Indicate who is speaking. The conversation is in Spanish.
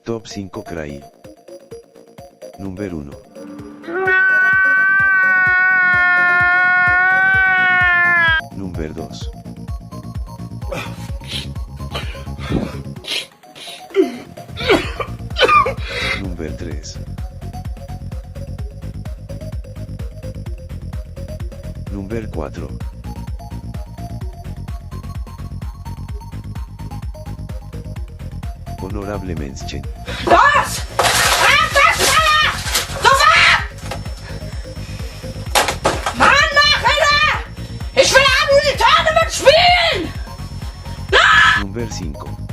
Speaker 1: Top 5 Cry. Number 1. Number 2. Number 3. Number 4. Honorable Mention.
Speaker 2: Was? Mann, Nachrichter! Ich will Abend die Tournament spielen!
Speaker 1: Number 5.